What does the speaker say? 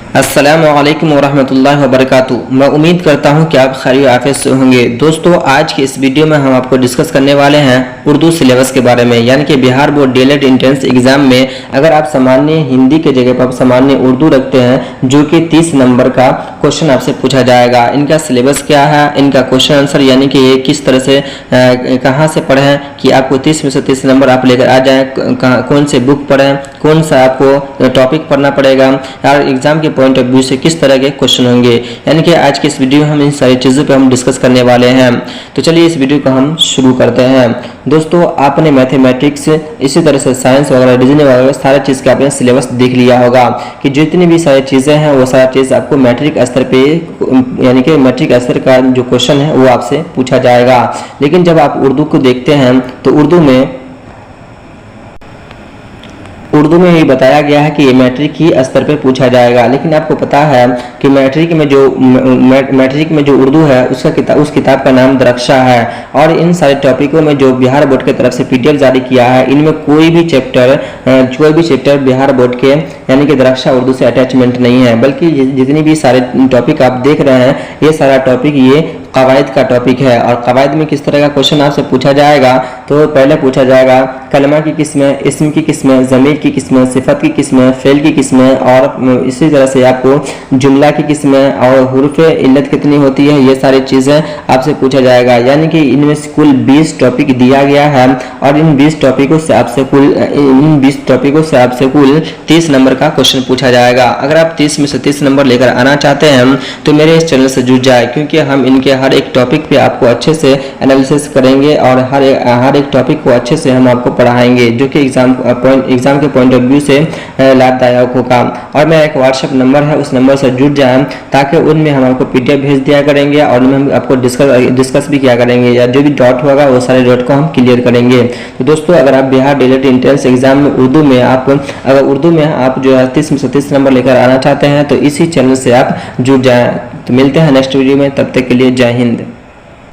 अस्सलामुअलैकुम वरहमतुल्लाहि वबरकातुहू। मैं उम्मीद करता हूँ कि आप खैरियत आफियत से होंगे। दोस्तों, आज के इस वीडियो में हम आपको डिस्कस करने वाले हैं उर्दू सिलेबस के बारे में, यानी कि Bihar board DElEd entrance exam में अगर आप सामान्य हिंदी के जगह पर आप सामान्य उर्दू रखते हैं, जो कि 30 नंबर का क्वेश्चन आपसे पूछा जाएगा। इनका सिलेबस क्या है, इनका क्वेश्चन आंसर यानी कि ये किस तरह से कहाँ से पढ़ें कि आपको 30 में से 30 नंबर आप लेकर आ जाएँ, कौन से बुक पढ़ें, कौन सा आपको टॉपिक पढ़ना पड़ेगा और एग्जाम के पॉइंट ऑफ व्यू से किस तरह के क्वेश्चन होंगे, यानी कि आज के इस वीडियो में हम इन सारी चीज़ों पे हम डिस्कस करने वाले हैं। तो चलिए इस वीडियो को हम शुरू करते हैं। दोस्तों, आपने मैथमेटिक्स, इसी तरह से साइंस वगैरह, रीजनिंग वगैरह सारी चीज़ का आपने सिलेबस देख लिया होगा कि जितनी भी सारी चीज़ें हैं वो सारा चीज़ आपको मैट्रिक स्तर पे, यानी कि मैट्रिक स्तर का जो क्वेश्चन है वो आपसे पूछा जाएगा। लेकिन जब आप उर्दू को देखते हैं तो उर्दू में ये बताया गया है कि ये मैट्रिक ही स्तर पे पूछा जाएगा। लेकिन आपको पता है कि मैट्रिक में जो उर्दू है उस किताब का नाम दरक्षा है, और इन सारे टॉपिकों में जो बिहार बोर्ड की तरफ से पीडीएफ जारी किया है, इनमें कोई भी चैप्टर बिहार बोर्ड के यानी कि दरक्षा उर्दू से अटैचमेंट नहीं है, बल्कि जितनी भी सारे टॉपिक आप देख रहे हैं ये सारा टॉपिक ये कवायद का टॉपिक है। और कवायद में किस तरह का क्वेश्चन आपसे पूछा जाएगा, तो पहले पूछा जाएगा कलमा की किस्में, इस्म की किस्में, ज़मीर की किस्में, सिफत की किस्में, फेल की किस्में, और इसी तरह से आपको जुमला की किस्में और हुर्फ इल्लत कितनी होती है, ये सारी चीज़ें आपसे पूछा जाएगा। यानी कि इनमें कुल 20 टॉपिक दिया गया है और इन 20 टॉपिकों से आपसे कुल 30 नंबर का क्वेश्चन पूछा जाएगा। अगर आप 30 में से 30 नंबर लेकर आना चाहते हैं तो मेरे इस चैनल से जुड़ जाए, क्योंकि हम इनके हर एक टॉपिक पे आपको अच्छे से एनालिसिस करेंगे और हर एक टॉपिक को अच्छे से हम आपको पढ़ाएंगे, जो कि एग्जाम के पॉइंट ऑफ व्यू से लाभदायक होगा। और मेरा एक व्हाट्सएप नंबर है, उस नंबर से जुड़ जाएं ताकि उनमें हम आपको पीडीएफ भेज दिया करेंगे और उनमें हम आपको डिस्कस भी किया करेंगे, या जो भी डॉट होगा वो सारे डॉट को हम क्लियर करेंगे। तो दोस्तों, अगर आप बिहार डीएलएड एंट्रेंस एग्जाम में उर्दू में आप जो है 30 में से 30 नंबर लेकर आना चाहते हैं तो इसी चैनल से आप जुड़ जाएं। तो मिलते हैं नेक्स्ट वीडियो में, तब तक के लिए जय हिंद।